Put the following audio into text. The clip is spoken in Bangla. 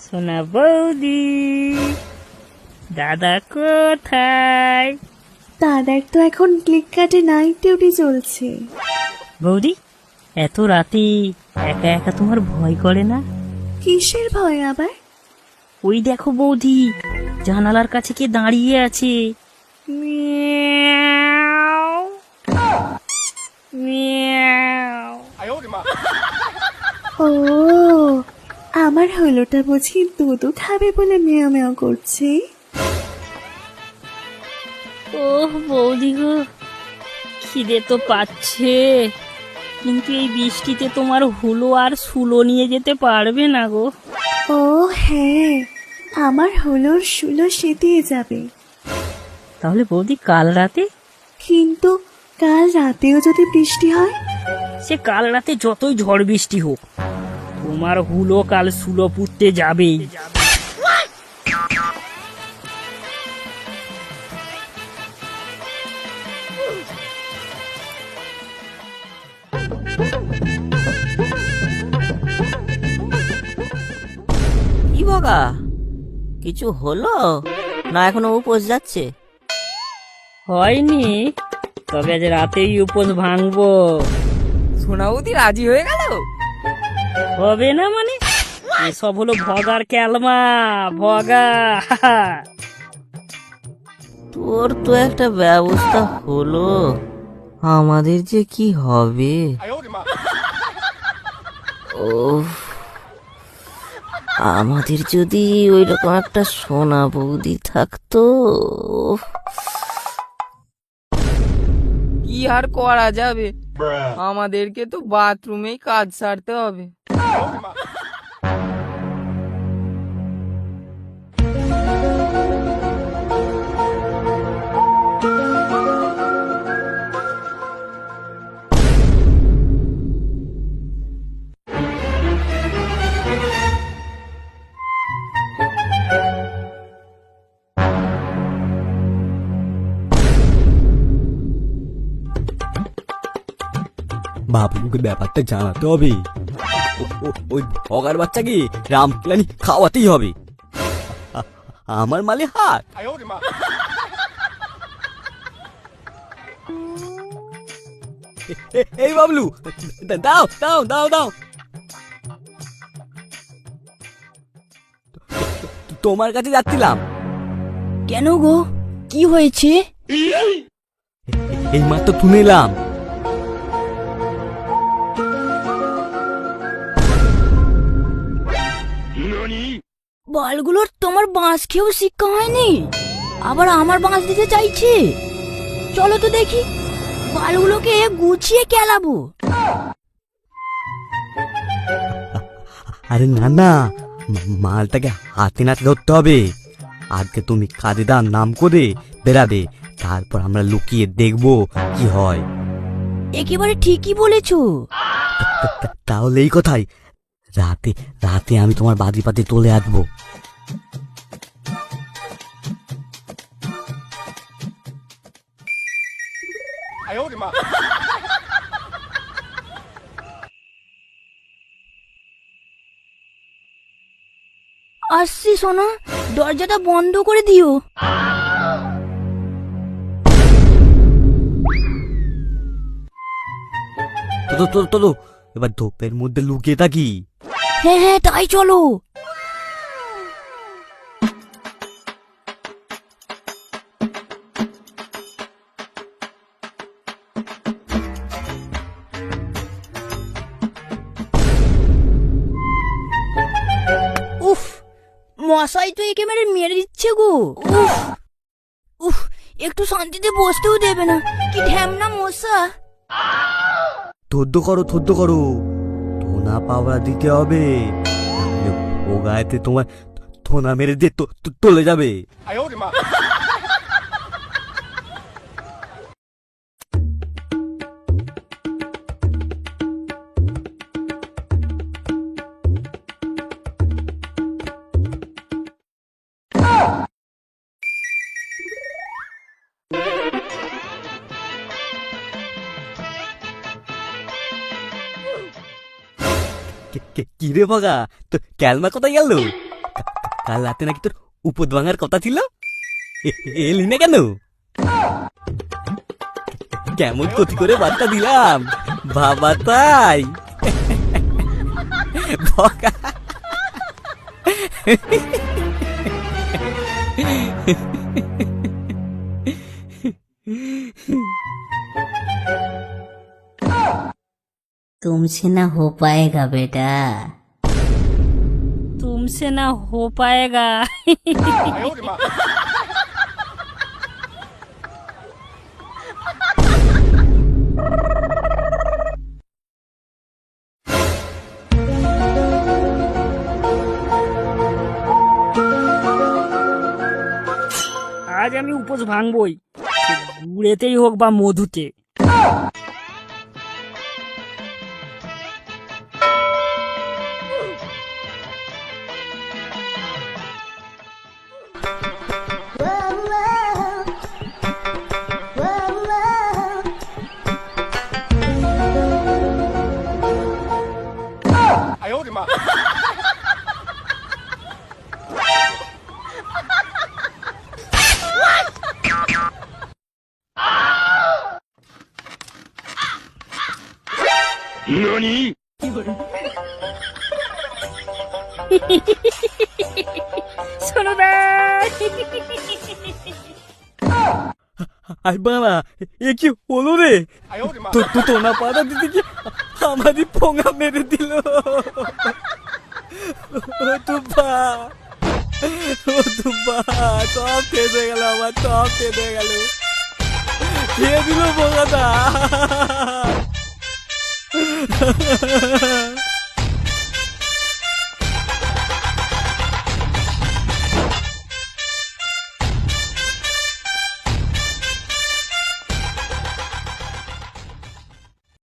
সোনা বৌদি, দাদা কোথায়? দাদার তো এখন ফ্লিপকার্টে নাইট ডিউটি চলছে। বৌদি, এত রাতে একা একা তোমার ভয় করে না? কিসের ভয় আবার? ওই দেখো বৌদি, জানালার কাছে কে দাঁড়িয়ে আছে। Miao, Miao. ও, আমার হলোটা বুঝি দুধ খাবে বলে মেয়া মেয়া করছে। ওহ বৌদি গো, খিদে তো পাচ্ছে, কিন্তু এই বৃষ্টিতে তোমার হুলো আর সুলো নিয়ে যেতে পারবে না গো। ও হ্যাঁ, আমার হলোর শুলো সেদিয়ে যাবে। তাহলে বৌদি কাল রাতে? কিন্তু কাল রাতেও যদি বৃষ্টি হয়? সে কাল রাতে যতই ঝড় বৃষ্টি হোক, তোমার হুলো কাল সুলো পুঁততে যাবেই। কি বগা, কিছু হলো না এখনো উপোস যাচ্ছে? হয়নি, তবে আজ রাতেই উপোস ভাঙবো। সোনাবতী রাজি হয়ে গেল? হবে না মানে? এসব হলো ভগার ক্যালমা, ভগা। তোর তো একটা ব্যবস্থা হলো, আমাদের যে কি হবে? ওহ, আমাদের যদি ওই রকম একটা সোনা বৌদি থাকতো। কি আর করা যাবে, আমাদেরকে তো বাথরুমেই কাজ সারতে হবে। বাবলুকে ব্যাপারটা জানাতে হবে। ওই ভগার বাচ্চাকে রামকেলানি খাওয়াতেই হবে। আমার মালে হাত। এই বাবলু, দাও দাও দাও দাও। তোমার কাছে যাচ্ছিলাম। কেন গো, কি হয়েছে? এই মাত্র শুনে এলাম। বলগুলোর তোমার বাঁশ খেয়েও শিক্ষা হয়নি, আবার আমার বাঁশ দিতে চাইছে। চলো তো দেখি, বালগুলোকে গুছিয়ে কেলাবো। আরে না না, মালটাকে হাতে নাতে ধরতে হবে। আজকে তুমি কাজে দাম নাম করে বেরাবে, তারপর আমরা লুকিয়ে দেখবো কি হয়। একেবারে ঠিকই বলেছো। তাহলে এই কথাই, রাতে রাতে আমি তোমার বাদি পাতে তুলে আসবো। আসছি সোনা, দরজাটা বন্ধ করে দিও। তো তো তো তো এবার ধোপের মধ্যে লুকিয়ে থাকি। হ্যাঁ হ্যাঁ, তাই চলো। উফ, মশাই তো একেবারে মেরে দিচ্ছে গো। উফ উফ, একটু শান্তিতে বসতেও দেবে না, কি ঢ্যামনা মশা। ধৈর্য করো ধৈর্য করো, ধোনা পাওয়া দিতে হবে, নাহলে ও গায়েতে তোমার ধোনা মেরে দিয়ে চলে যাবে। কি রে বাগা, তো ক্যালমা কোথায় গেল? কাল রাতে নাকি তোর উপদ ভাঙার কথা ছিল, এলি না কেন? কেমন ক্ষতি করে বার্তা দিলাম বাবা, তাই বকা। तुमसे ना हो पाएगा बेटा। तुमसे ना हो पाएगा। আজ আমি উপোস ভাঙবই, সে গুড়েতেই হোক বা মধুতে। শোনো না, আই বাবা, এ কি হলো রে? তো না পাতা দিতে কি আমারই পোঙা মেরে দিল। ও তুব্বা, সব শেষ হয়ে গেল, আমার সব শেষ হয়ে গেল। খেয়ে দিল পোঙাটা।